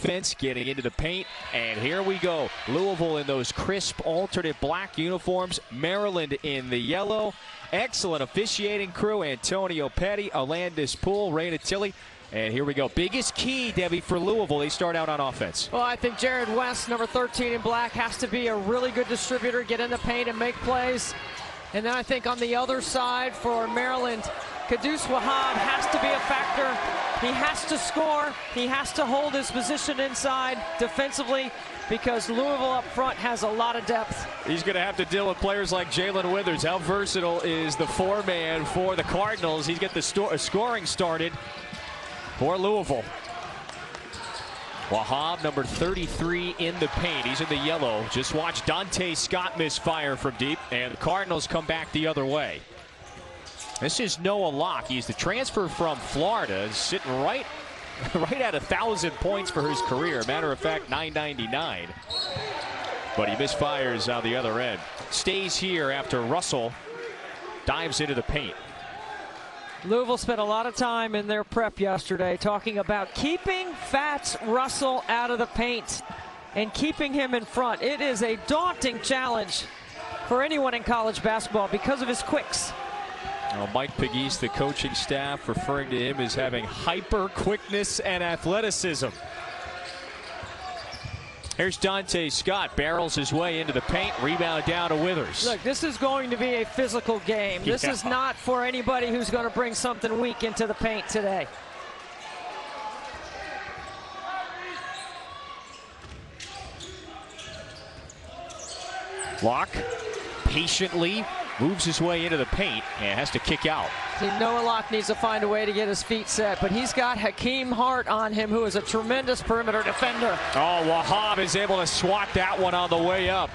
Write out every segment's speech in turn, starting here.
defense getting into the paint, and here we go. Louisville in those crisp alternate black uniforms, Maryland in the yellow. Excellent officiating crew: Antonio Petty, Alandis Poole, Raina Tilley. And here we go. Biggest key, Debbie, for Louisville. They start out on offense. Well, I think Jarrod West, number 13 in black, has to be a really good distributor, get in the paint and make plays. And then I think on the other side for Maryland, Kudus Wahab has to be a factor. He has to score. He has to hold his position inside defensively, because Louisville up front has a lot of depth. He's going to have to deal with players like Jalen Withers. How versatile is the four-man for the Cardinals? He's got the scoring started for Louisville. Wahab, number 33 in the paint. He's in the yellow. Just watch Dante Scott misfire from deep, and the Cardinals come back the other way. This is Noah Locke. He's the transfer from Florida, sitting right at 1,000 points for his career. Matter of fact, 999. But he misfires on the other end. Stays here after Russell dives into the paint. Louisville spent a lot of time in their prep yesterday talking about keeping Fats Russell out of the paint and keeping him in front. It is a daunting challenge for anyone in college basketball because of his quicks. Well, Mike Pegues, the coaching staff, referring to him as having hyper quickness and athleticism. Here's Dante Scott, barrels his way into the paint, rebound down to Withers. Look, this is going to be a physical game. This is not for anybody who's going to bring something weak into the paint today. Locke patiently moves his way into the paint and has to kick out. See, Noah Locke needs to find a way to get his feet set, but he's got Hakeem Hart on him, who is a tremendous perimeter defender. Oh, Wahab is able to swat that one on the way up.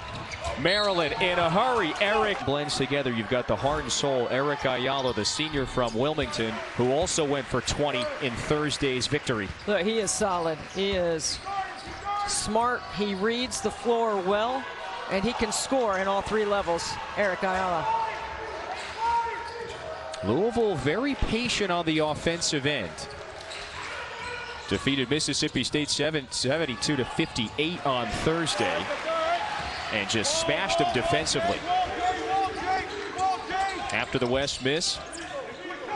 Maryland in a hurry. Eric blends together. You've got the heart and soul, Eric Ayala, the senior from Wilmington, who also went for 20 in Thursday's victory. Look, he is solid. He is smart. He reads the floor well, and he can score in all three levels. Eric Ayala. Louisville very patient on the offensive end. Defeated Mississippi State 72-58 on Thursday, and just smashed them defensively. After the West miss,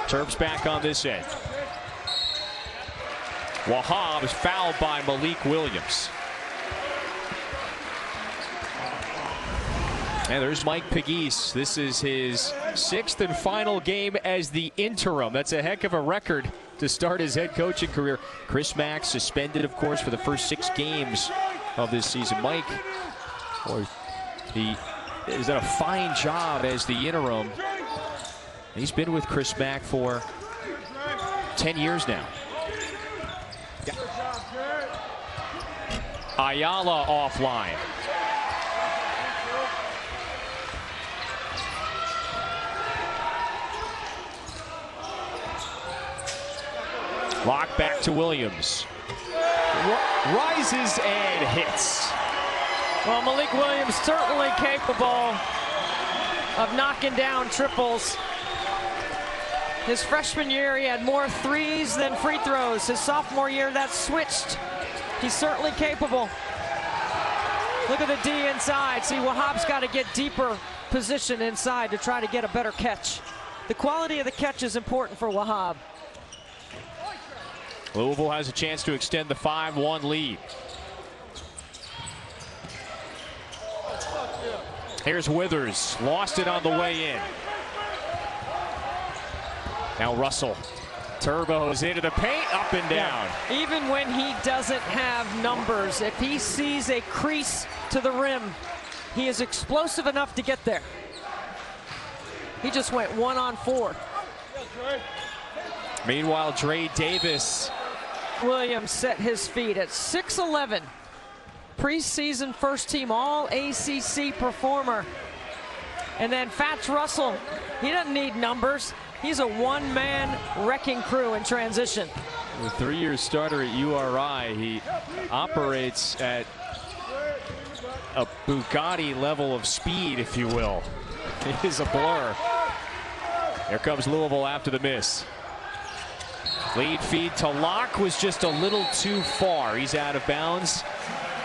Terps back on this end. Wahab is fouled by Malik Williams. And there's Mike Pegues. This is his 6th and final game as the interim. That's a heck of a record to start his head coaching career. Chris Mack suspended, of course, for the first 6 games of this season. Mike, boy, he has done a fine job as the interim. He's been with Chris Mack for 10 years now. Ayala offline. Locke back to Williams. Rises and hits. Well, Malik Williams certainly capable of knocking down triples. His freshman year, he had more threes than free throws. His sophomore year, that switched. He's certainly capable. Look at the D inside. See, Wahab's got to get deeper position inside to try to get a better catch. The quality of the catch is important for Wahab. Louisville has a chance to extend the 5-1 lead. Here's Withers, lost it on the way in. Now Russell turbos into the paint, up and down. Yeah. Even when he doesn't have numbers, if he sees a crease to the rim, he is explosive enough to get there. He just went 1-on-4. Meanwhile, Dre Davis. Williams set his feet at 6'11". Preseason first team all ACC performer. And then Fats Russell, he doesn't need numbers. He's a one-man wrecking crew in transition. The 3-year starter at URI, he operates at a Bugatti level of speed, if you will. It is a blur. Here comes Louisville after the miss. Lead feed to Locke was just a little too far. He's out of bounds.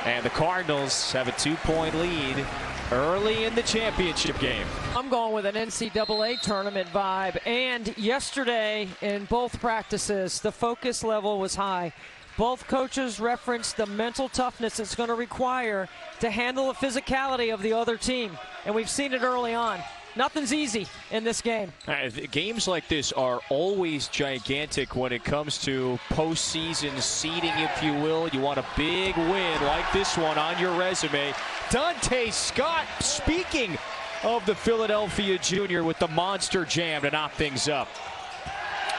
And the Cardinals have a 2-point lead early in the championship game. I'm going with an NCAA tournament vibe. And yesterday in both practices, the focus level was high. Both coaches referenced the mental toughness it's going to require to handle the physicality of the other team. And we've seen it early on. Nothing's easy in this game. Games like this are always gigantic when it comes to postseason seeding, if you will. You want a big win like this one on your resume. Dante Scott, speaking of the Philadelphia junior, with the monster jam to knock things up.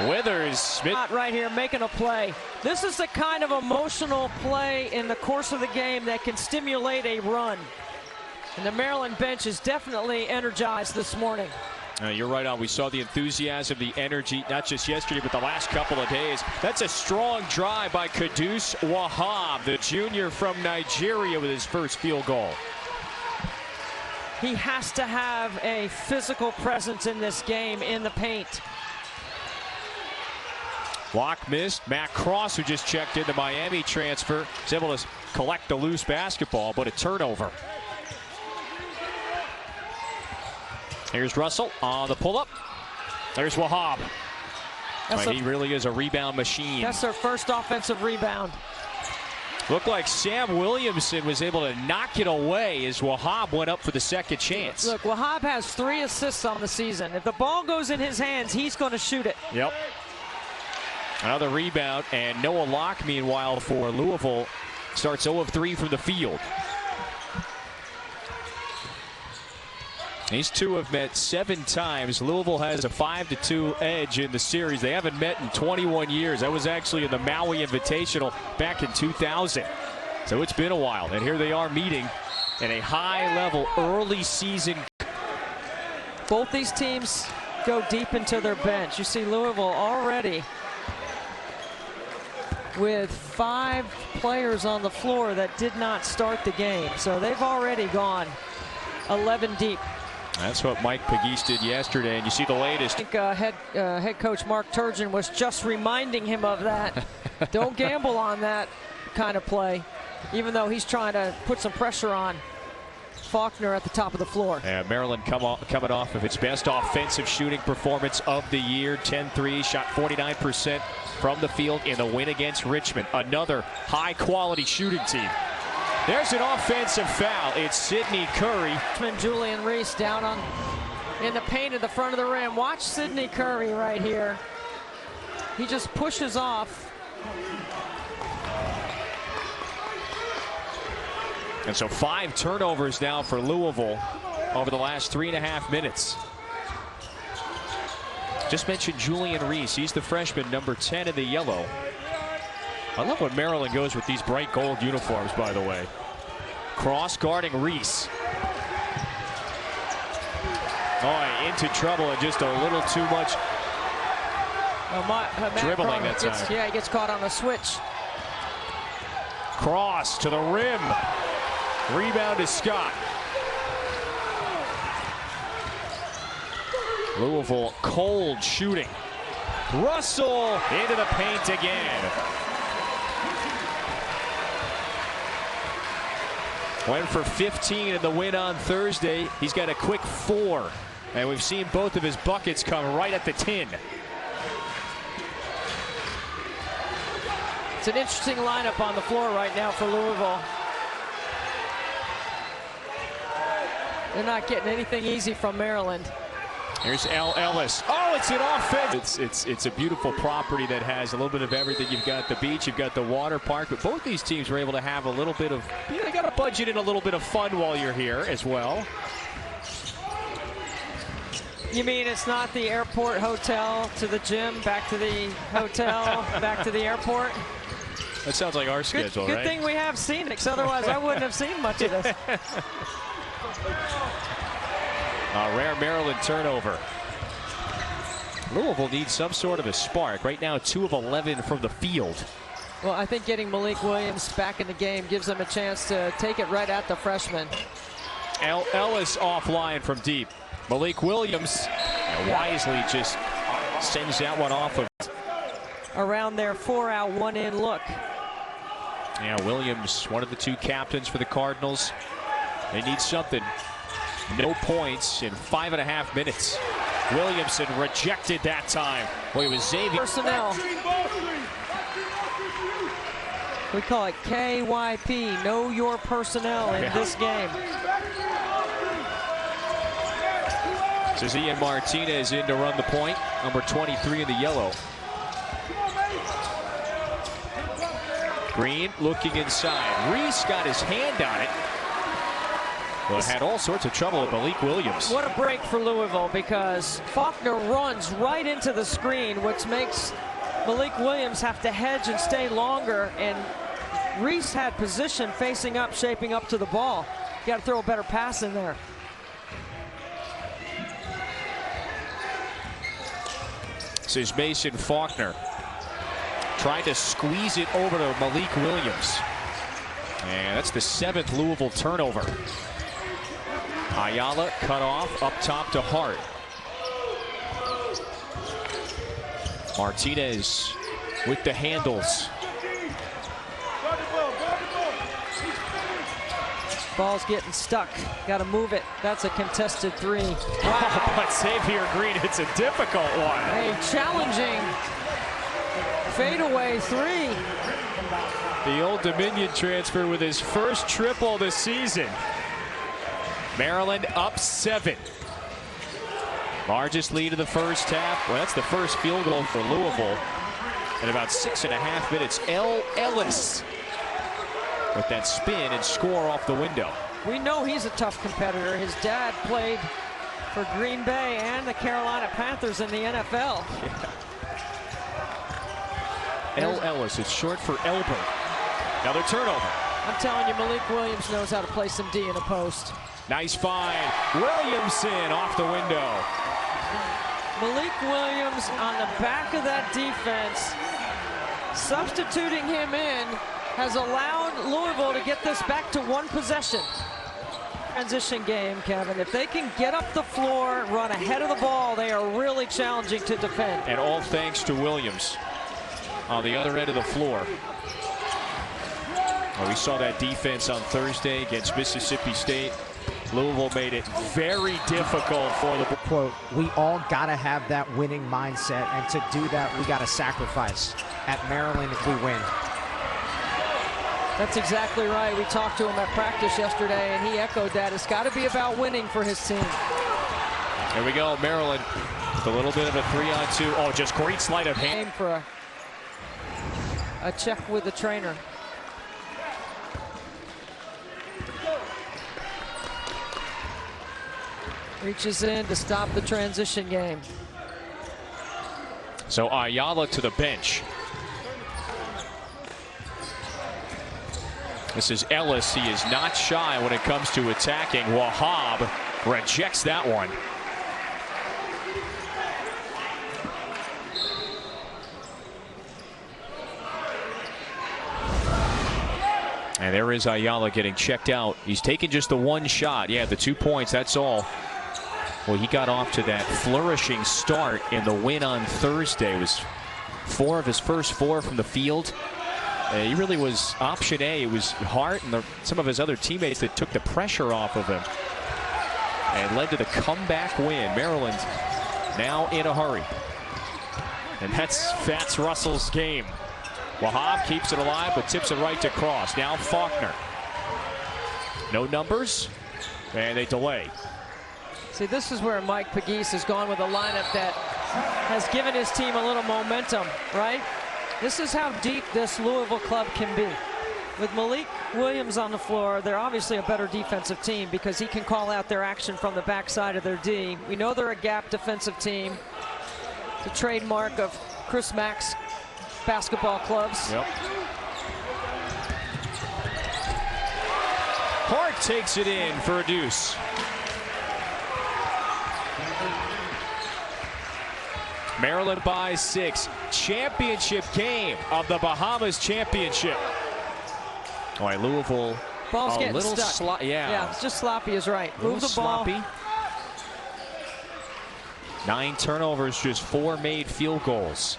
Withers, Smith. Right here making a play. This is the kind of emotional play in the course of the game that can stimulate a run. And the Maryland bench is definitely energized this morning. You're right on. We saw the enthusiasm, the energy, not just yesterday, but the last couple of days. That's a strong drive by Kudus Wahab, the junior from Nigeria, with his first field goal. He has to have a physical presence in this game in the paint. Block missed. Matt Cross, who just checked in, the Miami transfer, is able to collect the loose basketball, but a turnover. Here's Russell on the pull-up. There's Wahab. He really is a rebound machine. That's their first offensive rebound. Looked like Sam Williamson was able to knock it away as Wahab went up for the second chance. Look, Wahab has 3 assists on the season. If the ball goes in his hands, he's going to shoot it. Yep. Another rebound, and Noah Locke, meanwhile, for Louisville, starts 0 of 3 from the field. These two have met 7 times. Louisville has a 5-2 edge in the series. They haven't met in 21 years. That was actually in the Maui Invitational back in 2000. So it's been a while. And here they are meeting in a high-level early season. Both these teams go deep into their bench. You see Louisville already with 5 players on the floor that did not start the game. So they've already gone 11 deep. That's what Mike Pegues did yesterday, and you see the latest. I think head coach Mark Turgeon was just reminding him of that. Don't gamble on that kind of play, even though he's trying to put some pressure on Faulkner at the top of the floor. Yeah, Maryland coming off of its best offensive shooting performance of the year. 10-3, shot 49% from the field in the win against Richmond. Another high-quality shooting team. There's an offensive foul. It's Sidney Curry. Julian Reese down in the paint at the front of the rim. Watch Sidney Curry right here. He just pushes off. And so 5 turnovers now for Louisville over the last 3.5 minutes. Just mentioned Julian Reese. He's the freshman, number 10 in the yellow. I love when Maryland goes with these bright gold uniforms, by the way. Cross guarding Reese. Oh, into trouble and just a little too much dribbling that time. Yeah, he gets caught on a switch. Cross to the rim. Rebound to Scott. Louisville cold shooting. Russell into the paint again. Went for 15 in the win on Thursday. He's got a quick 4. And we've seen both of his buckets come right at the tin. It's an interesting lineup on the floor right now for Louisville. They're not getting anything easy from Maryland. Here's L. Ellis. Oh, it's an offense. It's a beautiful property that has a little bit of everything. You've got the beach, you've got the water park, but both these teams were able to have a little bit of, they got to budget in a little bit of fun while you're here as well. You mean it's not the airport hotel to the gym, back to the hotel, back to the airport? That sounds like our schedule, right? Good thing we have Phoenix, otherwise I wouldn't have seen much of this. A rare Maryland turnover. Louisville needs some sort of a spark. Right now, 2 of 11 from the field. Well, I think getting Malik Williams back in the game gives them a chance to take it right at the freshman. Ellis offline from deep. Malik Williams wisely just sends that one off of. around their 4-out, 1-in look. Yeah, Williams, one of the two captains for the Cardinals. They need something. No points in 5.5 minutes. Williamson rejected that time. Well, it was Xavier. Personnel. We call it KYP, know your personnel in this game. This is Ian Martinez in to run the point, number 23 in the yellow. Green looking inside. Reese got his hand on it. Well, had all sorts of trouble with Malik Williams. What a break for Louisville, because Faulkner runs right into the screen, which makes Malik Williams have to hedge and stay longer, and Reese had position facing up, shaping up to the ball. You got to throw a better pass in there. This is Mason Faulkner. Trying to squeeze it over to Malik Williams. And that's the 7th Louisville turnover. Ayala cut off up top to Hart. Martinez with the handles. Ball's getting stuck. Got to move it. That's a contested 3. Wow. Oh, but Xavier Green, it's a difficult one. A challenging fadeaway 3. The Old Dominion transfer with his first triple this season. Maryland up 7. Largest lead of the first half. Well, that's the first field goal for Louisville in about 6.5 minutes. Ellis with that spin and score off the window. We know he's a tough competitor. His dad played for Green Bay and the Carolina Panthers in the NFL. Yeah. Ellis, it's short for Elbert. Another turnover. I'm telling you, Malik Williams knows how to play some D in a post. Nice find. Williamson off the window. Malik Williams on the back of that defense. Substituting him in has allowed Louisville to get this back to 1 possession. Transition game, Kevin. If they can get up the floor, run ahead of the ball, they are really challenging to defend. And all thanks to Williams on the other end of the floor. Well, we saw that defense on Thursday against Mississippi State. Louisville made it very difficult for the quote. We all gotta have that winning mindset, and to do that, we gotta sacrifice. At Maryland, if we win. That's exactly right. We talked to him at practice yesterday, and he echoed that. It's got to be about winning for his team. Here we go, Maryland with a little bit of a 3-on-2. Oh, just great sleight of hand. Aim for a check with the trainer. Reaches in to stop the transition game. So Ayala to the bench. This is Ellis. He is not shy when it comes to attacking. Wahab rejects that one. And there is Ayala getting checked out. He's taken just the 1 shot. Yeah, the 2 points, that's all. Well, he got off to that flourishing start in the win on Thursday. It was 4 of his first 4 from the field. He really was option A. It was Hart and some of his other teammates that took the pressure off of him and led to the comeback win. Maryland now in a hurry. And that's Fats Russell's game. Wahab keeps it alive, but tips it right to Cross. Now Faulkner. No numbers, and they delay. See, this is where Mike Pegues has gone with a lineup that has given his team a little momentum, right? This is how deep this Louisville club can be. With Malik Williams on the floor, they're obviously a better defensive team because he can call out their action from the backside of their D. We know they're a gap defensive team. The trademark of Chris Mack's basketball clubs. Yep. Hart takes it in for a deuce. Maryland by 6. Championship game of the Bahamas Championship. All right, Louisville. Ball's getting little stuck. Yeah, it's just sloppy is right. Move the ball. Sloppy. 9 turnovers, just 4 made field goals.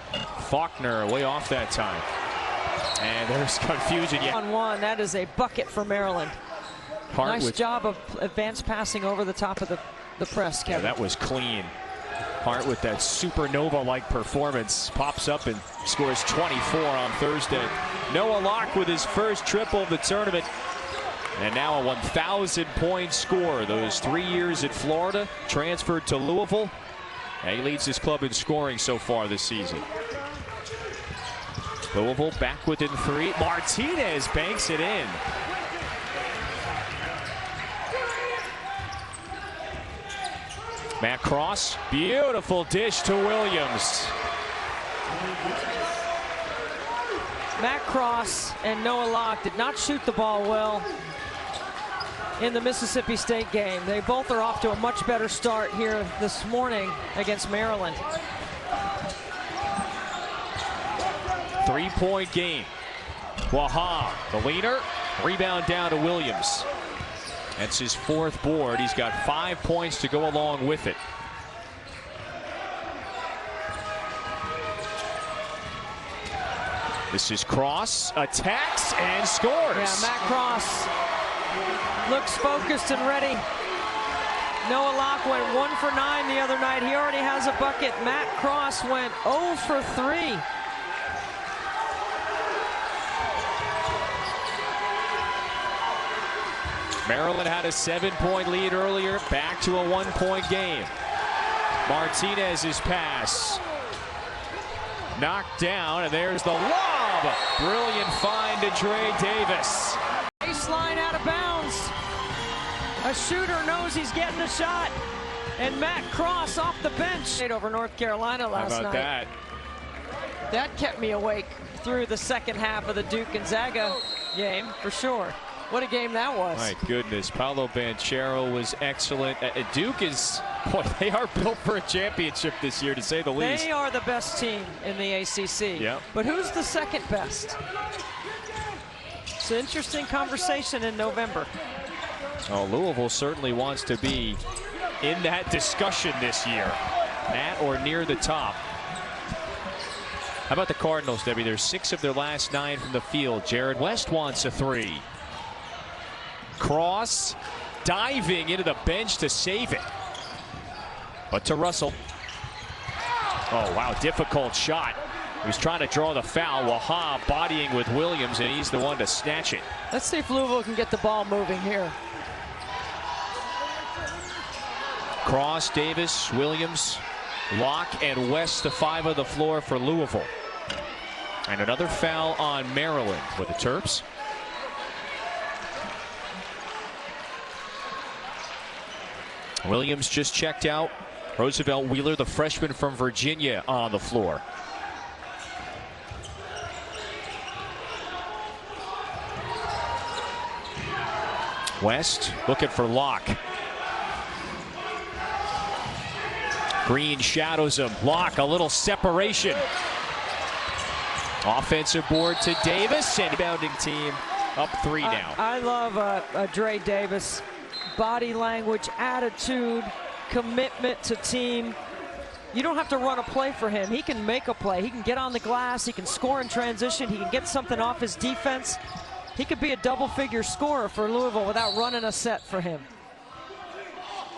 Faulkner way off that time. And there's confusion. On one, that is a bucket for Maryland. Nice job of advanced passing over the top of the press, Kevin. Yeah, that was clean. Hart with that supernova-like performance pops up and scores 24 on Thursday. Noah Locke with his first triple of the tournament. And now a 1,000-point score. Those 3 years at Florida, transferred to Louisville. And he leads his club in scoring so far this season. Louisville back within 3. Martinez banks it in. Matt Cross, beautiful dish to Williams. Matt Cross and Noah Locke did not shoot the ball well in the Mississippi State game. They both are off to a much better start here this morning against Maryland. 3-point game. Waha, the leader, rebound down to Williams. That's his 4th board. He's got 5 points to go along with it. This is Cross, attacks and scores. Yeah, Matt Cross looks focused and ready. Noah Locke went 1 for 9 the other night. He already has a bucket. Matt Cross went 0 for 3. Maryland had a 7-point lead earlier, back to a 1-point game. Martinez's pass knocked down, and there's the lob. Brilliant find to Dre Davis. Baseline out of bounds. A shooter knows he's getting a shot, and Matt Cross off the bench over North Carolina last night. How about that? That kept me awake through the second half of the Duke Gonzaga game for sure. What a game that was. My goodness, Paolo Banchero was excellent. Duke is, boy, they are built for a championship this year, to say the least. They are the best team in the ACC. Yeah. But who's the second best? It's an interesting conversation in November. Oh, Louisville certainly wants to be in that discussion this year, at or near the top. How about the Cardinals, Debbie? They're 6 of their last 9 from the field. Jarrod West wants a 3. Cross diving into the bench to save it. But to Russell. Oh, wow, difficult shot. He was trying to draw the foul. Waha bodying with Williams, and he's the one to snatch it. Let's see if Louisville can get the ball moving here. Cross, Davis, Williams, Locke, and West, the 5 of the floor for Louisville. And another foul on Maryland with the Terps. Williams just checked out. Roosevelt Wheeler, the freshman from Virginia, on the floor. West looking for Locke. Green shadows him. Locke, a little separation. Offensive board to Davis, and rebounding team up 3 now. I love Dre Davis. Body language, attitude, commitment to team. You don't have to run a play for him. He can make a play. He can get on the glass. He can score in transition. He can get something off his defense. He could be a double-figure scorer for Louisville without running a set for him.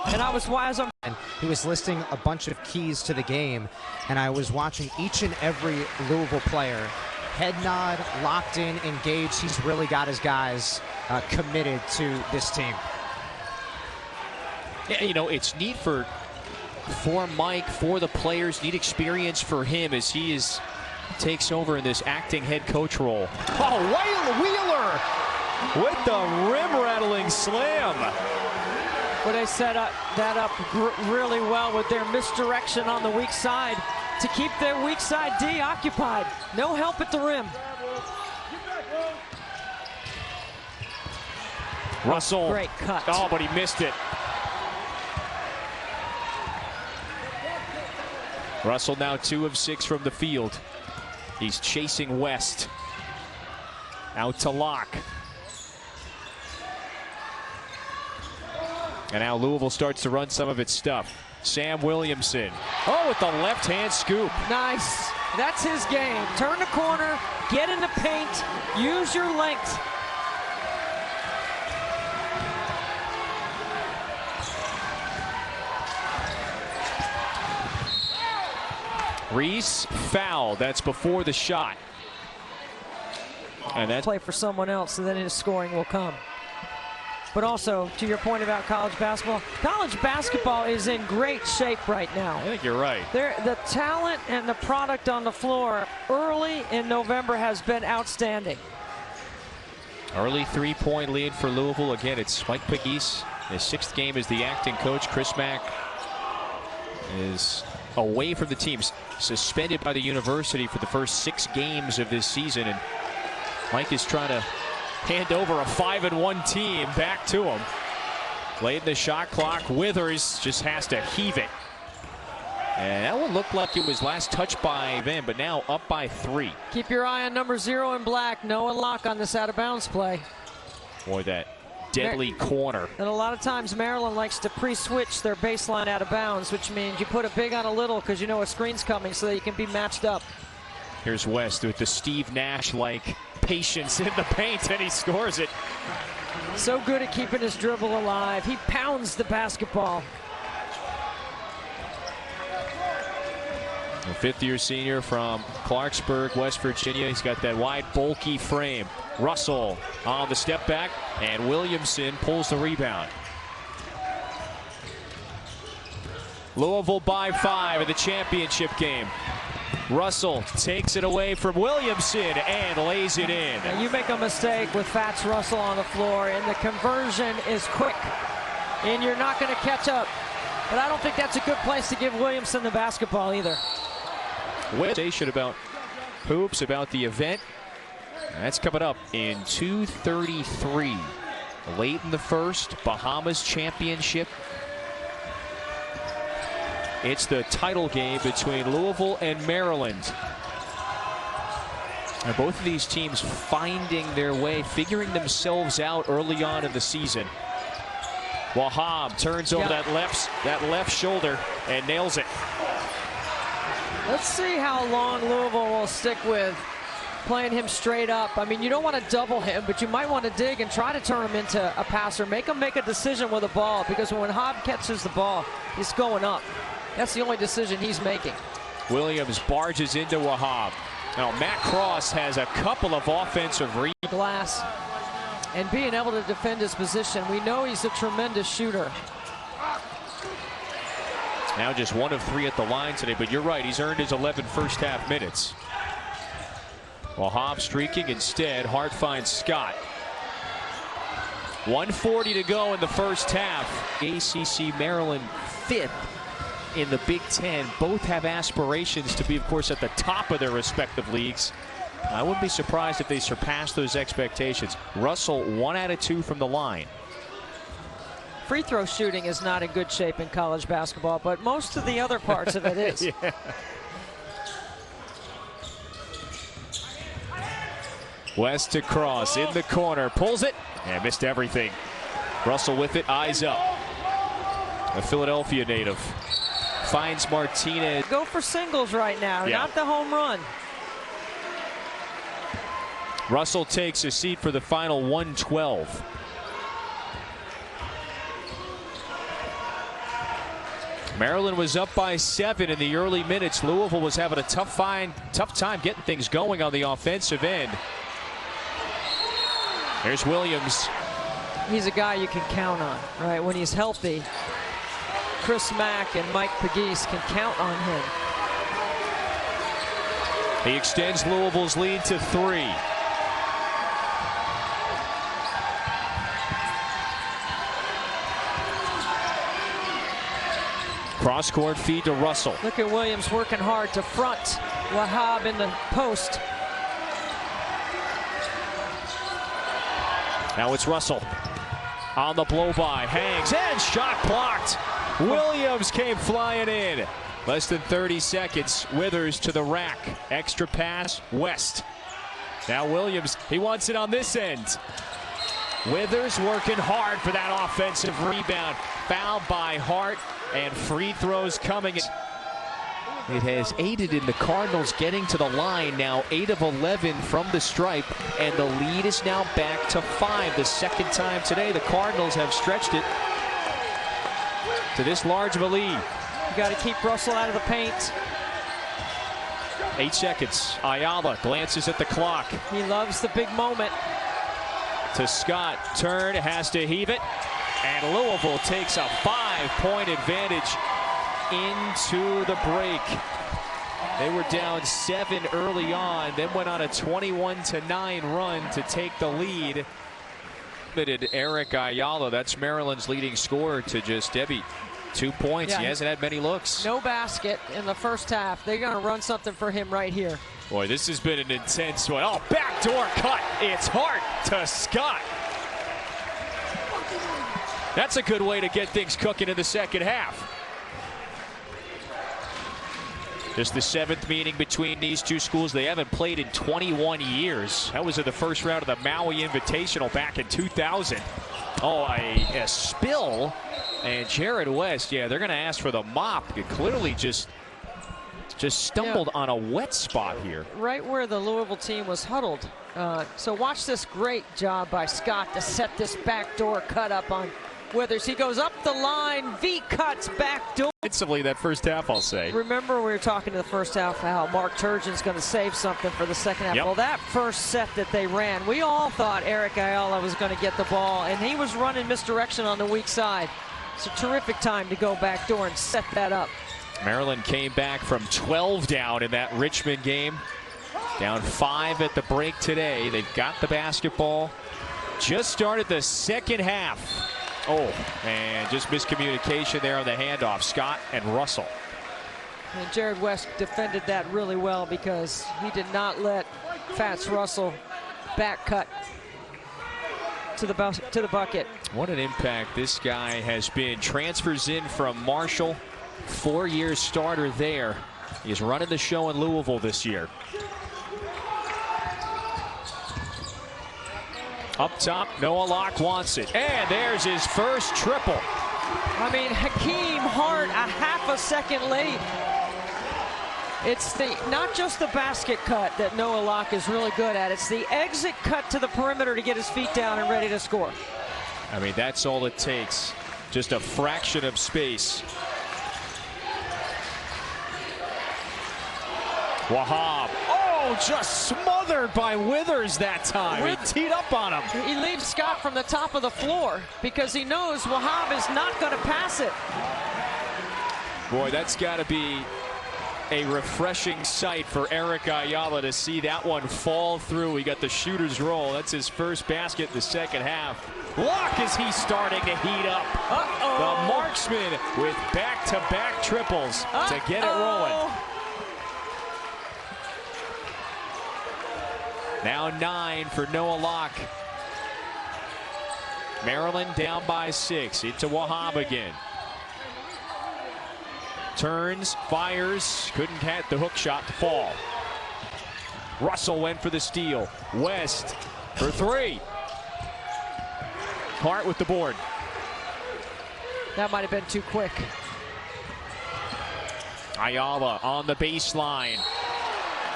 And I was wise on. And he was listing a bunch of keys to the game, and I was watching each and every Louisville player. Head nod, locked in, engaged. He's really got his guys committed to this team. Yeah, you know, it's neat for Mike, for the players, neat experience for him as he takes over in this acting head coach role. Oh, Wheeler with the rim-rattling slam. Well, they set that up really well with their misdirection on the weak side to keep their weak side D occupied. No help at the rim. Russell. Great cut. Oh, but he missed it. Russell now 2 of 6 from the field. He's chasing West. Out to Locke. And now Louisville starts to run some of its stuff. Sam Williamson. Oh, with the left-hand scoop. Nice. That's his game. Turn the corner, get in the paint, use your length. Reese foul. That's before the shot. And that's play for someone else, and then his scoring will come. But also, to your point about college basketball is in great shape right now. I think you're right. The talent and the product on the floor early in November has been outstanding. Early three-point lead for Louisville. Again, it's Mike Pegues. His 6th game as the acting coach. Chris Mack is away from the team, suspended by the university for the first 6 games of this season. And Mike is trying to hand over a 5-1 team back to him. Late in the shot clock, Withers just has to heave it. And that one looked like it was last touched by them, but now up by 3. Keep your eye on number 0 in black. No unlock on this out-of-bounds play. Boy, that deadly corner. And a lot of times Maryland likes to pre-switch their baseline out of bounds, which means you put a big on a little because you know a screen's coming so that you can be matched up. Here's West with the Steve Nash-like patience in the paint, and he scores it. So good at keeping his dribble alive. He pounds the basketball. A 5th-year senior from Clarksburg, West Virginia. He's got that wide, bulky frame. Russell on the step back, and Williamson pulls the rebound. Louisville by 5 in the championship game. Russell takes it away from Williamson and lays it in. Now you make a mistake with Fats Russell on the floor, and the conversion is quick, and you're not going to catch up. But I don't think that's a good place to give Williamson the basketball either. Station about hoops, about the event. That's coming up in 2:33. Late in the first, Bahamas championship. It's the title game between Louisville and Maryland. And both of these teams finding their way, figuring themselves out early on in the season. Wahab turns over that left shoulder and nails it. Let's see how long Louisville will stick with playing him straight up. I mean, you don't want to double him, but you might want to dig and try to turn him into a passer. Make him make a decision with the ball, because when Hobb catches the ball, he's going up. That's the only decision he's making. Williams barges into Wahab. Now, Matt Cross has a couple of offensive rebounds. Glass and being able to defend his position. We know he's a tremendous shooter. Now just 1 of 3 at the line today, but you're right, he's earned his 11 first-half minutes. Wahab streaking instead. Hart finds Scott. 1:40 to go in the first half. ACC Maryland 5th in the Big Ten. Both have aspirations to be, of course, at the top of their respective leagues. I wouldn't be surprised if they surpass those expectations. Russell 1 out of 2 from the line. Free throw shooting is not in good shape in college basketball, but most of the other parts of it is. Yeah. West to Cross in the corner, pulls it, and missed everything. Russell with it, eyes up. A Philadelphia native. Finds Martinez. Go for singles right now, not the home run. Russell takes a seat for the final 112. Maryland was up by 7 in the early minutes. Louisville was having a tough time getting things going on the offensive end. There's Williams. He's a guy you can count on, right? When he's healthy, Chris Mack and Mike Pegues can count on him. He extends Louisville's lead to 3. Cross-court feed to Russell. Look at Williams working hard to front Wahab in the post. Now it's Russell on the blow-by, hangs, and shot blocked. Williams came flying in. Less than 30 seconds. Withers to the rack. Extra pass, West. Now Williams, he wants it on this end. Withers working hard for that offensive rebound. Fouled by Hart, and free throws coming. It has aided in the Cardinals getting to the line now, 8 of 11 from the stripe, and the lead is now back to 5. The second time today the Cardinals have stretched it to this large of a lead. You got to keep Russell out of the paint. 8 seconds. Ayala glances at the clock. He loves the big moment. To Scott, turn, has to heave it, and Louisville takes a 5-point advantage into the break. They were down 7 early on, then went on a 21-9 run to take the lead. Eric Ayala, that's Maryland's leading scorer, to just 2 points. Yeah, he hasn't had many looks. No basket in the first half. They're going to run something for him right here. Boy, this has been an intense one. Oh, backdoor cut. It's Hart to Scott. That's a good way to get things cooking in the second half. Just the 7th meeting between these two schools. They haven't played in 21 years. That was in the first round of the Maui Invitational back in 2000. Oh, a spill. And Jarrod West, yeah, they're going to ask for the mop. It clearly just stumbled on a wet spot here. Right where the Louisville team was huddled. So watch this great job by Scott to set this backdoor cut up on Withers. He goes up the line, V-cuts backdoor. Instantly that first half, I'll say. Remember we were talking to the first half how Mark Turgeon's going to save something for the second half. Yep. Well, that first set that they ran, we all thought Eric Ayala was going to get the ball, and he was running misdirection on the weak side. It's a terrific time to go backdoor and set that up. Maryland came back from 12 down in that Richmond game. Down 5 at the break today. They've got the basketball. Just started the second half. Oh, and just miscommunication there on the handoff. Scott and Russell. And Jarrod West defended that really well because he did not let Fats Russell back cut to the bucket. What an impact this guy has been. Transfers in from Marshall. 4-year starter there. He's running the show in Louisville this year. Up top, Noah Locke wants it. And there's his first triple. I mean, Hakeem Hart a half a second late. It's not just the basket cut that Noah Locke is really good at. It's the exit cut to the perimeter to get his feet down and ready to score. I mean, that's all it takes. Just a fraction of space. Wahab. Oh, just smothered by Withers that time. He teed up on him. He leaves Scott from the top of the floor because he knows Wahab is not going to pass it. Boy, that's got to be a refreshing sight for Eric Ayala to see that one fall through. He got the shooter's roll. That's his first basket in the second half. Locke is he starting to heat up. The marksman with back-to-back triples to get it rolling. Now 9 for Noah Locke. Maryland down by 6. Into Wahab again. Turns, fires, couldn't get the hook shot to fall. Russell went for the steal. West for 3. Hart with the board. That might have been too quick. Ayala on the baseline.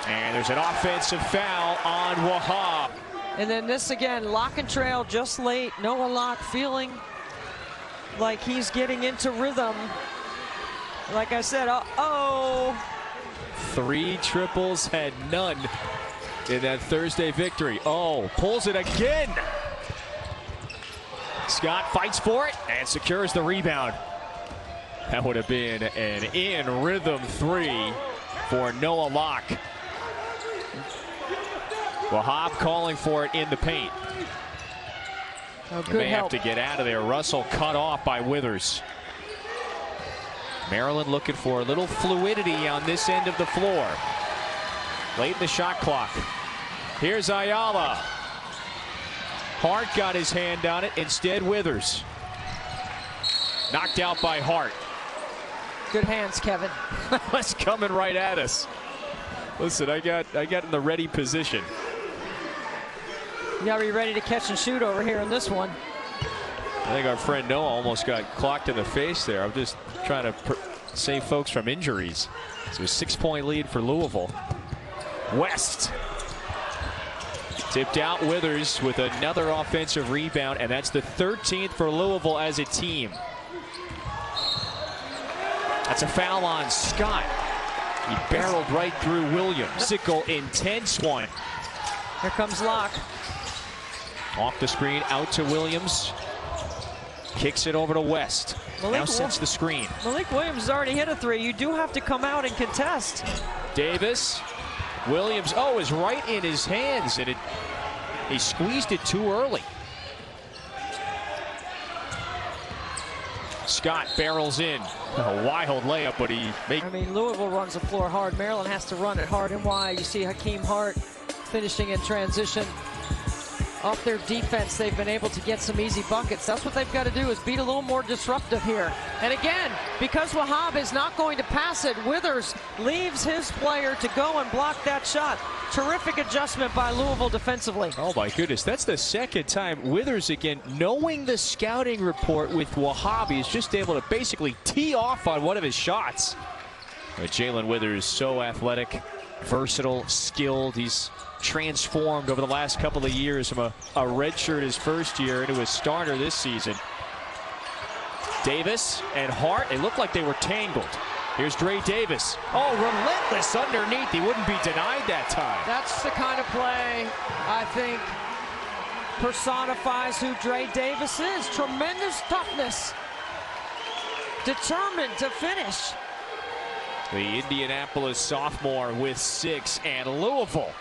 And there's an offensive foul on Wahab. And then this again, Locke and trail just late. Noah Locke feeling like he's getting into rhythm. Like I said, 3 triples, had none in that Thursday victory. Oh, pulls it again. Scott fights for it and secures the rebound. That would have been an in-rhythm 3 for Noah Locke. Wahab calling for it in the paint. good May help. have to get out of there. Russell cut off by Withers. Maryland looking for a little fluidity on this end of the floor. Late in the shot clock. Here's Ayala. Hart got his hand on it. Instead, Withers. Knocked out by Hart. Good hands, Kevin. That's coming right at us. Listen, I got in the ready position. You gotta be ready to catch and shoot over here in this one. I think our friend Noah almost got clocked in the face there. I'm just trying to save folks from injuries. So a 6-point lead for Louisville. West. Tipped out. Withers with another offensive rebound, and that's the 13th for Louisville as a team. That's a foul on Scott. He barreled right through Williams. Physical, intense one. Here comes Locke. Off the screen, out to Williams. Kicks it over to West. Now sets the screen. Malik Williams has already hit a three. You do have to come out and contest. Davis. Williams, is right in his hands, and he squeezed it too early. Scott barrels in. A wild layup, but I mean, Louisville runs the floor hard. Maryland has to run it hard and wide. You see Hakeem Hart finishing in transition. Off their defense, they've been able to get some easy buckets. That's what they've got to do, is be a little more disruptive here. And again, because Wahab is not going to pass it, Withers leaves his player to go and block that shot. Terrific adjustment by Louisville defensively. Oh my goodness, that's the second time Withers, again, knowing the scouting report with Wahab, he's just able to basically tee off on one of his shots. But Jalen Withers, so athletic, versatile, skilled. He's transformed over the last couple of years from a redshirt his first year into a starter this season. Davis and Hart, they look like they were tangled. Here's Dre Davis. Oh, relentless underneath. He wouldn't be denied that time. That's the kind of play I think personifies who Dre Davis is. Tremendous toughness. Determined to finish. The Indianapolis sophomore with 6, and Louisville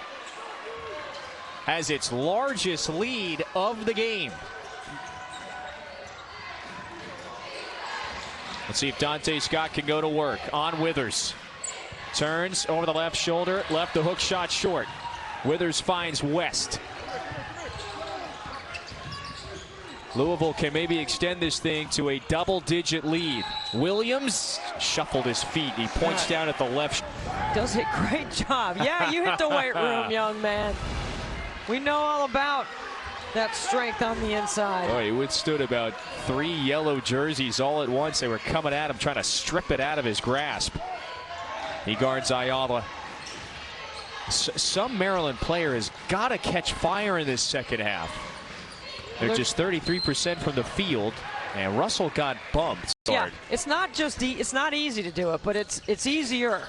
has its largest lead of the game. Let's see if Dante Scott can go to work on Withers. Turns over the left shoulder, left the hook shot short. Withers finds West. Louisville can maybe extend this thing to a double-digit lead. Williams shuffled his feet. He points down at the left. Does a great job. Yeah, you hit the weight room, young man. We know all about that strength on the inside. Oh, he withstood about 3 yellow jerseys all at once. They were coming at him, trying to strip it out of his grasp. He guards Ayala. Some Maryland player has got to catch fire in this second half. They're just 33% from the field, and Russell got bumped. Yeah, it's not easy to do it, but it's easier.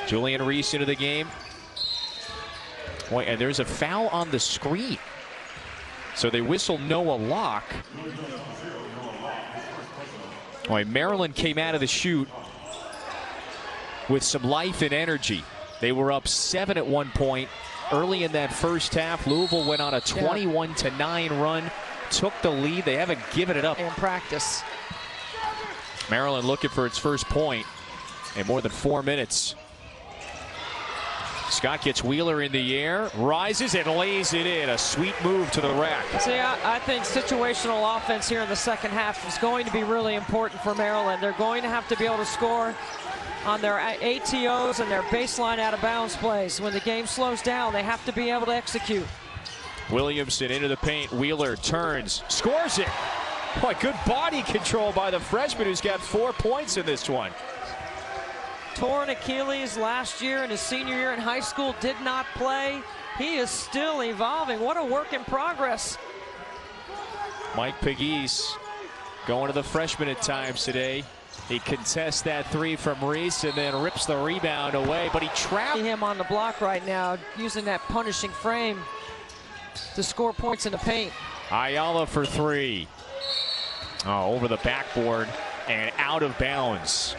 Julian Reese into the game. Boy, and there's a foul on the screen. So they whistle Noah Locke. Boy, Maryland came out of the chute with some life and energy. They were up 7 at one point. Early in that first half, Louisville went on a 21-9 run, took the lead. They haven't given it up in practice. Maryland looking for its first point in more than 4 minutes. Scott gets Wheeler in the air, rises and lays it in. A sweet move to the rack. See, I think situational offense here in the second half is going to be really important for Maryland. They're going to have to be able to score on their ATOs and their baseline out-of-bounds plays. When the game slows down, they have to be able to execute. Williamson into the paint. Wheeler turns, scores it. Boy, good body control by the freshman, who's got 4 points in this one. Torn Achilles last year, in his senior year in high school, did not play. He is still evolving. What a work in progress. Mike Pegues going to the freshman at times today. He contests that 3 from Reese and then rips the rebound away, but he trapped him on the block right now, using that punishing frame to score points in the paint. Ayala for 3. Oh, over the backboard and out of bounds.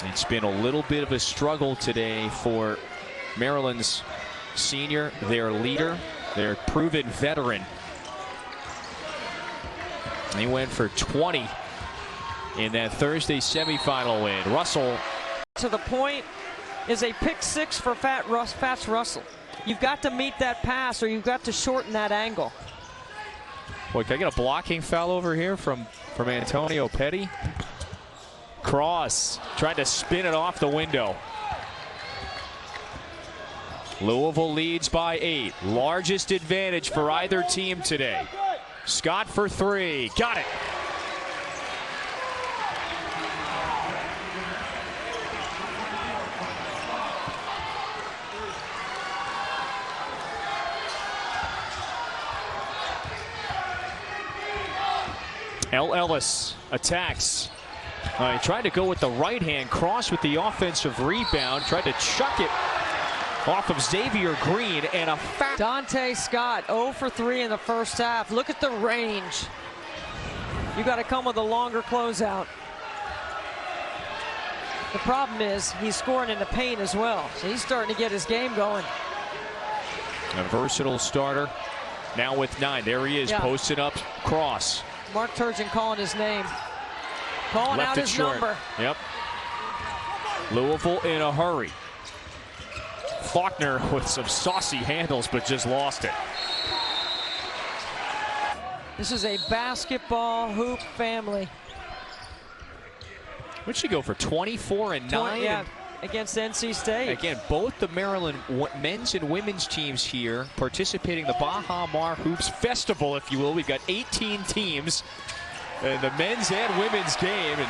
It's been a little bit of a struggle today for Maryland's senior, their leader, their proven veteran. He went for 20 in that Thursday semifinal win. Russell. To the point is a pick 6 for Fats Russell. You've got to meet that pass, or you've got to shorten that angle. Boy, can I get a blocking foul over here from Antonio Petty? Cross tried to spin it off the window. Louisville leads by 8. Largest advantage for either team today. Scott for three. Got it. Ellis attacks. He tried to go with the right hand, cross with the offensive rebound, tried to chuck it off of Xavier Green, and a foul. Dante Scott 0 for 3 in the first half. Look at the range. You got to come with a longer closeout. The problem is he's scoring in the paint as well, so he's starting to get his game going. A versatile starter, now with 9. There he is, posted up, cross. Mark Turgeon calling his name, calling out his number. Yep. Louisville in a hurry. Faulkner with some saucy handles, but just lost it. This is a basketball hoop family. What'd she go for? 24 and 9? Yeah, against NC State. Again, both the Maryland men's and women's teams here participating in the Baha Mar Hoops Festival, if you will. We've got 18 teams in the men's and women's game. And,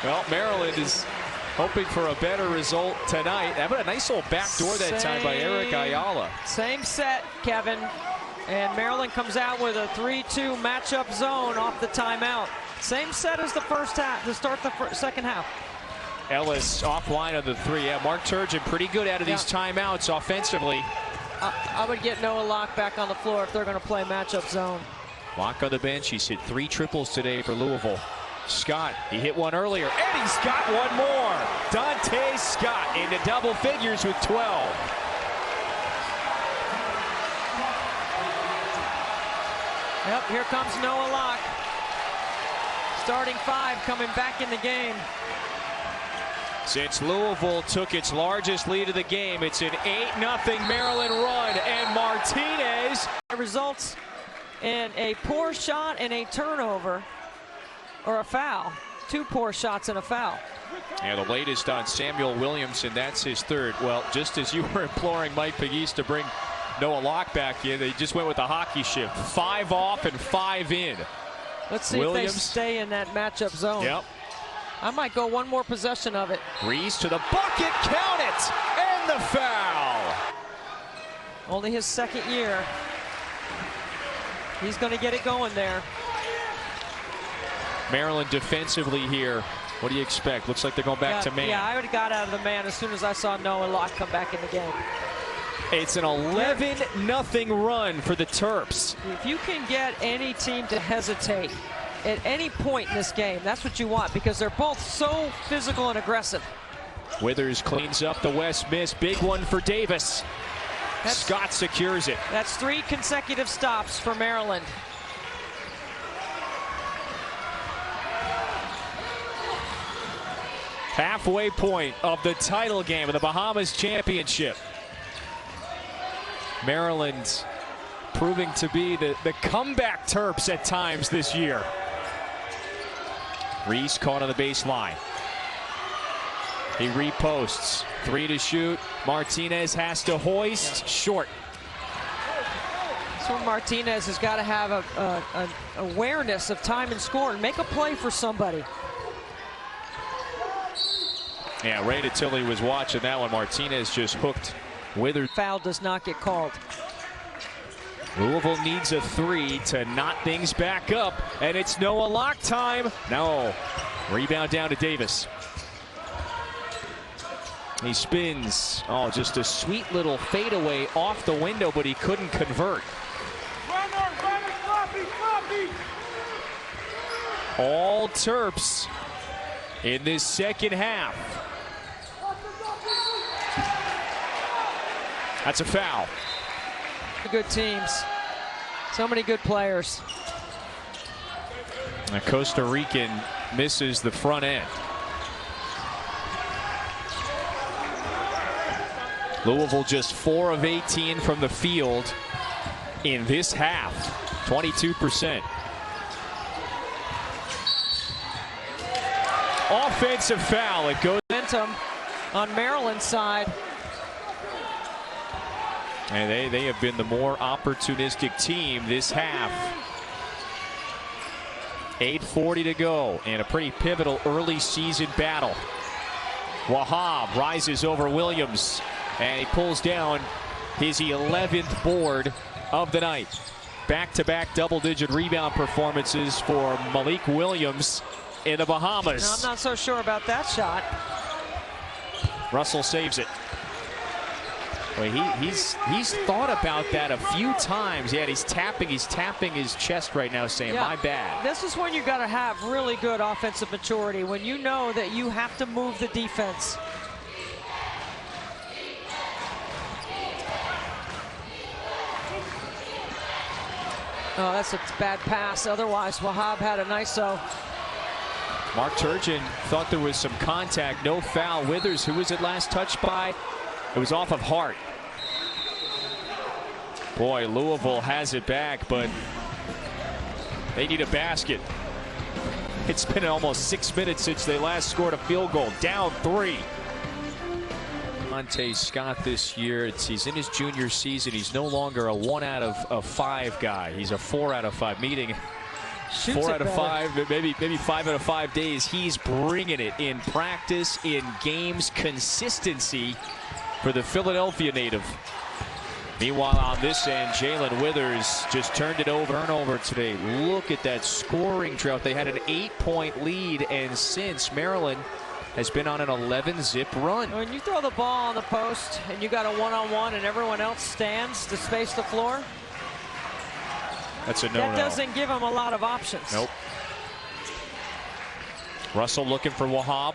well, Maryland is hoping for a better result tonight. How about a nice little backdoor that time by Eric Ayala? Same set, Kevin. And Maryland comes out with a 3-2 matchup zone off the timeout. Same set as the first half to start the second half. Ellis offline of the 3. Yeah, Mark Turgeon pretty good out of these timeouts offensively. I would get Noah Locke back on the floor if they're going to play matchup zone. Locke on the bench. He's hit 3 triples today for Louisville. Scott, he hit one earlier, and he's got one more. Dante Scott into double figures with 12. Yep, here comes Noah Locke. Starting 5 coming back in the game. Since Louisville took its largest lead of the game, it's an 8-0 Maryland run, and Martinez results in a poor shot and a turnover, or a foul. 2 poor shots and a foul. Yeah, the latest on Samuel Williamson, that's his 3rd. Well, just as you were imploring Mike Pegues to bring Noah Locke back in, they just went with the hockey shift. 5 off and 5 in. Let's see if they stay in that matchup zone. Yep. I might go one more possession of it. Reese to the bucket, count it, and the foul. Only his 2nd year. He's going to get it going there. Maryland defensively here. What do you expect? Looks like they're going back to man. Yeah, I would have got out of the man as soon as I saw Noah Locke come back in the game. It's an 11-0 run for the Terps. If you can get any team to hesitate at any point in this game, that's what you want, because they're both so physical and aggressive. Withers cleans up the West miss. Big one for Davis. Scott secures it. That's 3 consecutive stops for Maryland. Halfway point of the title game of the Bahamas Championship. Maryland proving to be the comeback Terps at times this year. Reese caught on the baseline. He reposts. 3 to shoot. Martinez has to hoist. Short. So Martinez has got to have an awareness of time and score and make a play for somebody. Yeah, Ray Tilly was watching that one. Martinez just hooked. Withers. Foul does not get called. Louisville needs a 3 to knot things back up, and it's Noah Locke time. No. Rebound down to Davis. He spins. Oh, just a sweet little fadeaway off the window, but he couldn't convert. All Terps in this second half. That's a foul. Good teams. So many good players. The Costa Rican misses the front end. Louisville just 4 of 18 from the field in this half. 22%. Offensive foul. It goes. Momentum on Maryland's side. And they have been the more opportunistic team this half. 8:40 to go in a pretty pivotal early season battle. Wahab rises over Williams, and he pulls down his 11th board of the night. Back-to-back double-digit rebound performances for Malik Williams in the Bahamas. No, I'm not so sure about that shot. Russell saves it. Well, he's thought about that a few times. Yeah, he's tapping his chest right now, saying, "My bad." This is when you got to have really good offensive maturity, when you know that you have to move the defense. Oh, that's a bad pass. Otherwise, Wahab had a nice Mark Turgeon thought there was some contact, no foul. Withers, who was it last touched by? It was off of Hart. Boy, Louisville has it back, but they need a basket. It's been almost 6 minutes since they last scored a field goal. Down 3. Dante Scott this year, he's in his junior season. He's no longer a 1 out of 5 guy. He's a 4 out of 5, meaning shoots 4 out of better. 5, maybe 5 out of 5 days. He's bringing it in practice, in games, consistency for the Philadelphia native. Meanwhile, on this end, Jalen Withers just turned it over and over today. Look at that scoring drought. They had an 8-point lead, and since Maryland has been on an 11-zip run. When you throw the ball on the post and you got a one-on-one and everyone else stands to space the floor, that's a no-no. That doesn't give them a lot of options. Nope. Russell looking for Wahab.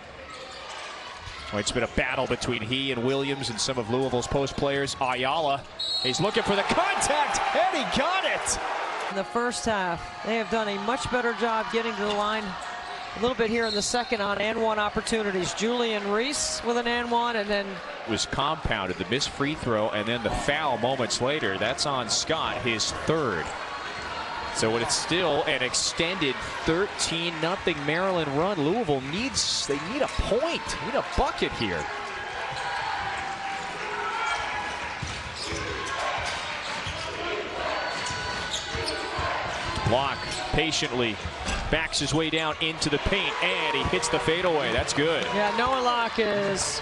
Well, it's been a battle between he and Williams and some of Louisville's post players. Ayala, he's looking for the contact, and he got it. In the first half, they have done a much better job getting to the line. A little bit here in the second on and-one opportunities. Julian Reese with an and-one, and then it was compounded, the missed free throw, and then the foul moments later. That's on Scott, his 3rd. So it's still an extended 13-0 Maryland run. Louisville need a point, need a bucket here. Block patiently backs his way down into the paint, and he hits the fadeaway. That's good. Yeah, Noah Locke is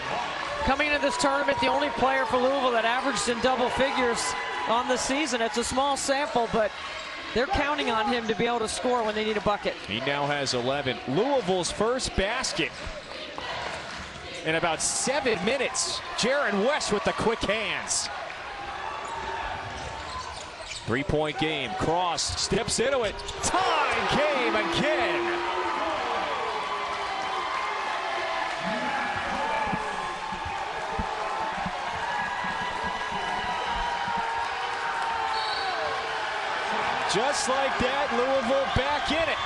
coming into this tournament the only player for Louisville that averaged in double figures on the season. It's a small sample, but they're counting on him to be able to score when they need a bucket. He now has 11. Louisville's first basket in about 7 minutes. Jarrod West with the quick hands. 3-point game. Cross steps into it. Tie game again. Just like that, Louisville back in it.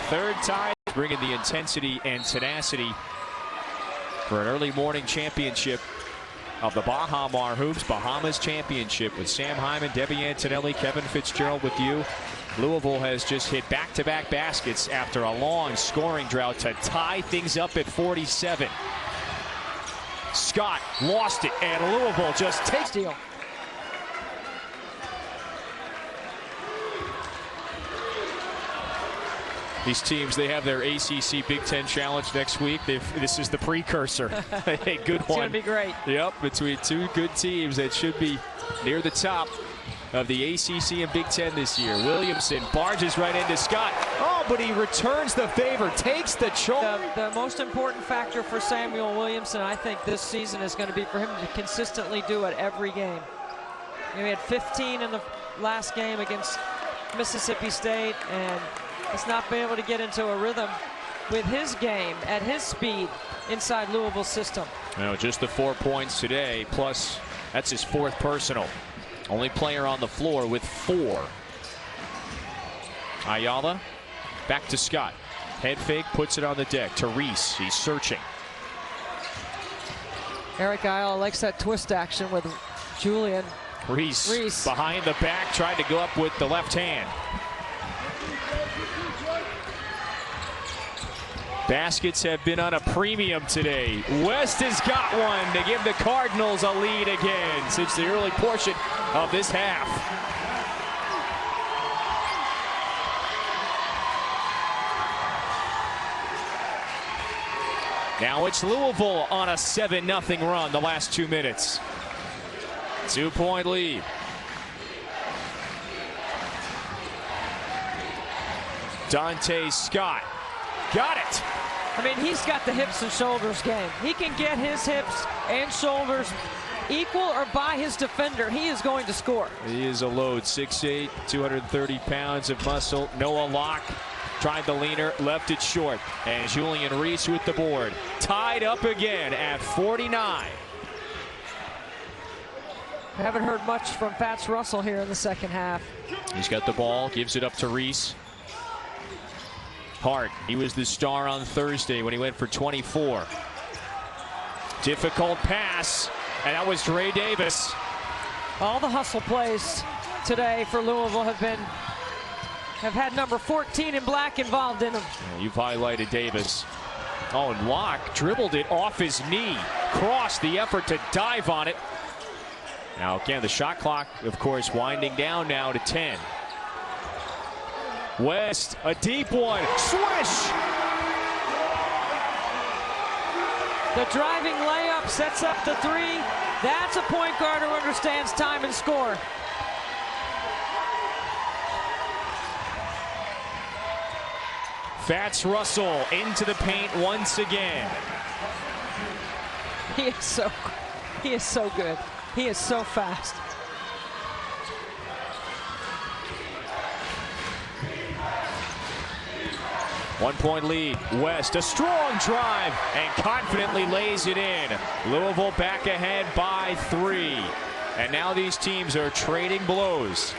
3rd tie, bringing the intensity and tenacity for an early morning championship of the Baja Mar Hoops Bahamas Championship with Sam Hyman, Debbie Antonelli, Kevin Fitzgerald with you. Louisville has just hit back-to-back baskets after a long scoring drought to tie things up at 47. Scott lost it, and Louisville just takes deal. These teams, they have their ACC Big Ten Challenge next week. This is the precursor. A good one. It's going to be great. Yep, between 2 good teams that should be near the top of the ACC and Big Ten this year. Williamson barges right into Scott. Oh, but he returns the favor, takes the choke. The most important factor for Samuel Williamson, I think, this season is going to be for him to consistently do it every game. He had 15 in the last game against Mississippi State, and has not been able to get into a rhythm with his game at his speed inside Louisville's system. No, just the 4 points today, plus that's his 4th personal. Only player on the floor with 4. Ayala back to Scott. Head fake, puts it on the deck to Reese. He's searching. Eric Ayala likes that twist action with Julian. Reese behind the back, tried to go up with the left hand. Baskets have been on a premium today. West has got one to give the Cardinals a lead again since the early portion of this half. Now it's Louisville on a 7-0 run the last 2 minutes. 2-point lead. Dante Scott got it. I mean, he's got the hips and shoulders game. He can get his hips and shoulders equal or by his defender. He is going to score. He is a load, 6'8", 230 pounds of muscle. Noah Locke tried the leaner, left it short. And Julian Reese with the board. Tied up again at 49. I haven't heard much from Fats Russell here in the second half. He's got the ball, gives it up to Reese. Hart, he was the star on Thursday when he went for 24. Difficult pass, and that was Dre Davis. All the hustle plays today for Louisville have had number 14 in black involved in them. You've highlighted Davis. Oh, and Locke dribbled it off his knee. Crossed the effort to dive on it. Now again, the shot clock, of course, winding down now to 10. West, a deep one. Swish! The driving layup sets up the three. That's a point guard who understands time and score. Fats Russell into the paint once again. He is so good. He is so fast. One-point lead. West, a strong drive, and confidently lays it in. Louisville back ahead by 3. And now these teams are trading blows.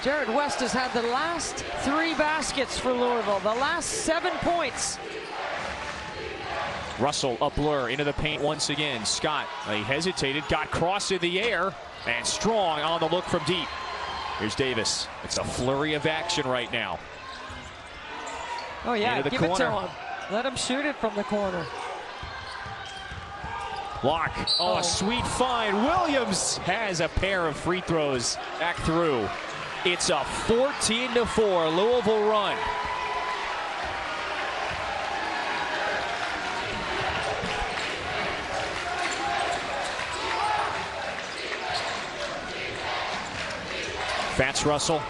Jarrod West has had the last 3 baskets for Louisville, the last 7 points. Russell, a blur into the paint once again. Scott, he hesitated, got cross in the air, and Strong on the look from deep. Here's Davis. It's a flurry of action right now. Oh yeah, give it to him. Let him shoot it from the corner. Locke, a sweet find. Williams has a pair of free throws back through. It's a 14-4 Louisville run. Fats Russell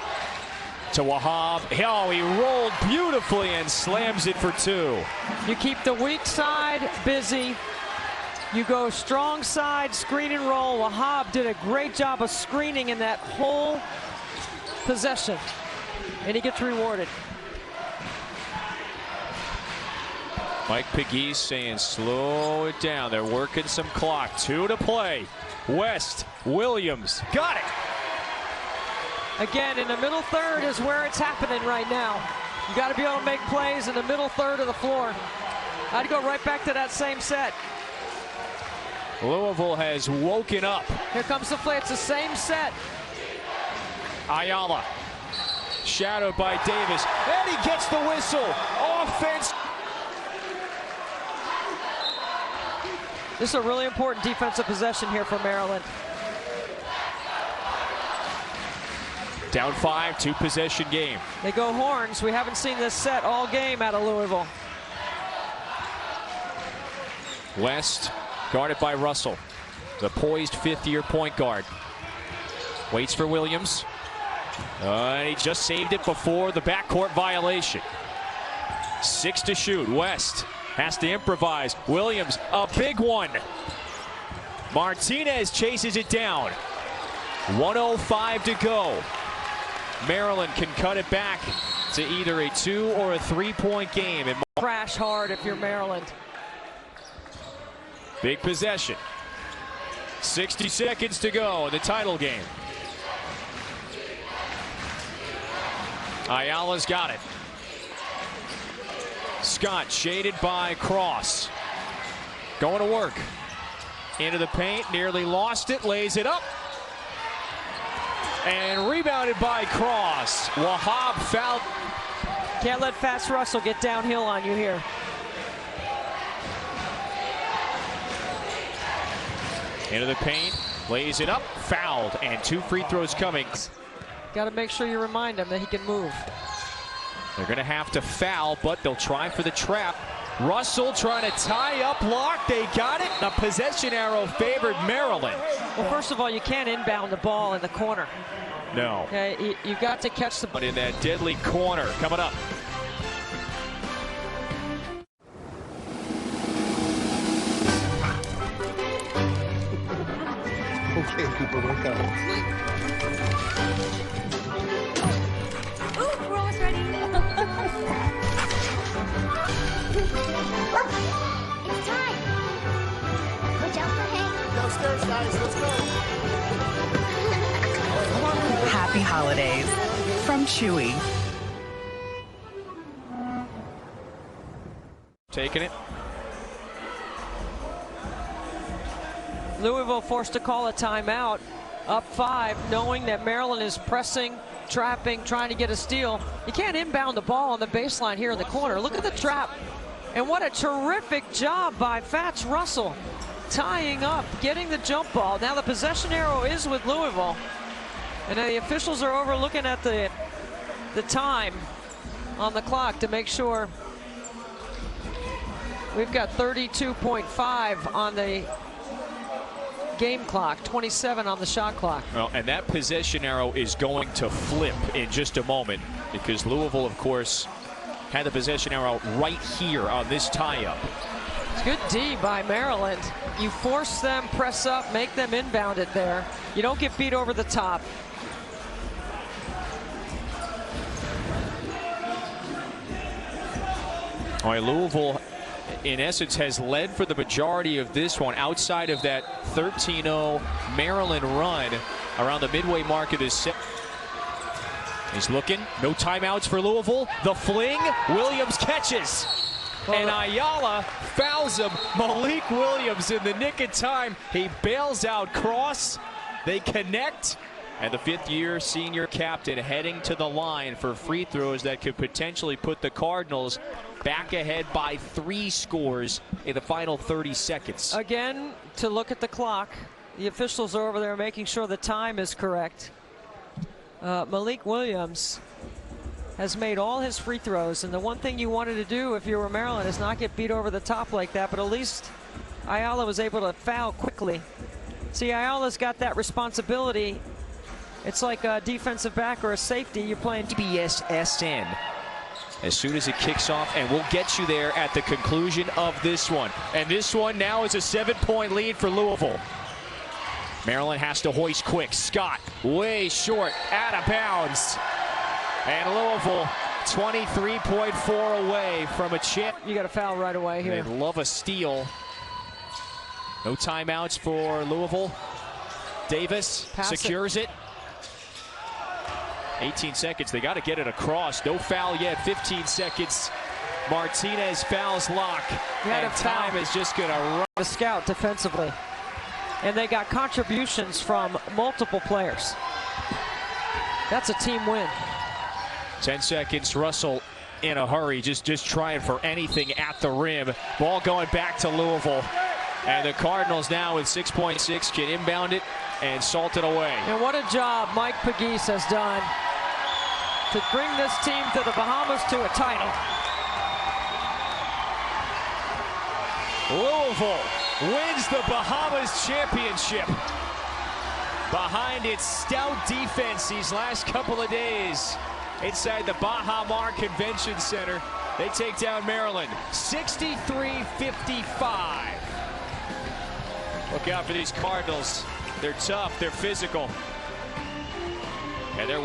to Wahab. Oh, he rolled beautifully and slams it for 2. You keep the weak side busy. You go strong side, screen and roll. Wahab did a great job of screening in that whole possession, and he gets rewarded. Mike Pegues saying slow it down. They're working some clock. 2 to play. West, Williams, got it. Again, in the middle third is where it's happening right now. You got to be able to make plays in the middle third of the floor. I'd go right back to that same set. Louisville has woken up. Here comes the play. It's the same set. Ayala, shadowed by Davis, and he gets the whistle. Offense. This is a really important defensive possession here for Maryland. Down 5, 2-possession game. They go horns. We haven't seen this set all game out of Louisville. West, guarded by Russell. The poised 5th-year point guard. Waits for Williams. And he just saved it before the backcourt violation. 6 to shoot. West has to improvise. Williams, a big one. Martinez chases it down. 1:05 to go. Maryland can cut it back to either a 2 or a 3-point game. Crash hard if you're Maryland. Big possession. 60 seconds to go in the title game. Ayala's got it. Scott shaded by Cross. Going to work. Into the paint, nearly lost it, lays it up. And rebounded by Cross. Wahab fouled. Can't let Fats Russell get downhill on you here. Into the paint, lays it up, fouled, and 2 free throws coming. Got to make sure you remind him that he can move. They're going to have to foul, but they'll try for the trap. Russell trying to tie up Locke. They got it. The possession arrow favored Maryland. Well, first of all, you can't inbound the ball in the corner. No. Okay, you've got to catch the ball. But in that deadly corner coming up. Okay, Cooper, we're coming. Ooh, we're almost ready. It's time. Watch out for Hank. Downstairs, guys, let's go. Happy holidays from Chewy. Taking it. Louisville forced to call a timeout, up 5, knowing that Maryland is pressing, trapping, trying to get a steal. You can't inbound the ball on the baseline here in the corner. Look at the trap. And what a terrific job by Fats Russell, tying up, getting the jump ball. Now the possession arrow is with Louisville. And now the officials are over looking at the time on the clock to make sure. We've got 32.5 on the game clock, 27 on the shot clock. Well, and that possession arrow is going to flip in just a moment because Louisville, of course, had the possession arrow right here on this tie-up. It's good D by Maryland. You force them, press up, make them inbound it there. You don't get beat over the top. All right, Louisville, in essence, has led for the majority of this one outside of that 13-0 Maryland run around the midway mark of this set. He's looking. No timeouts for Louisville. The fling. Williams catches. And Ayala fouls him. Malik Williams in the nick of time. He bails out Cross. They connect. And the fifth-year senior captain heading to the line for free throws that could potentially put the Cardinals back ahead by 3 scores in the final 30 seconds. Again, to look at the clock, the officials are over there making sure the time is correct. Malik Williams has made all his free throws, and the one thing you wanted to do if you were Maryland is not get beat over the top like that, but at least Ayala was able to foul quickly. See, Ayala's got that responsibility. It's like a defensive back or a safety. You're playing BSSN. As soon as it kicks off, and we'll get you there at the conclusion of this one. And this one now is a 7-point lead for Louisville. Maryland has to hoist quick. Scott way short, out of bounds. And Louisville 23.4 away from a chip. You got a foul right away here. They love a steal. No timeouts for Louisville. Davis secures it. 18 seconds. They got to get it across. No foul yet. 15 seconds. Martinez fouls Locke. And time is just going to run. The scout defensively. And they got contributions from multiple players. That's a team win. 10 seconds. Russell in a hurry. Just trying for anything at the rim. Ball going back to Louisville. And the Cardinals now with 6.6 can inbound it and salt it away. And what a job Mike Pegues has done to bring this team to the Bahamas to a title. Louisville wins the Bahamas championship behind its stout defense these last couple of days inside the Baha Mar Convention Center. They take down Maryland 63-55. Look out for these Cardinals. They're tough, they're physical, and they're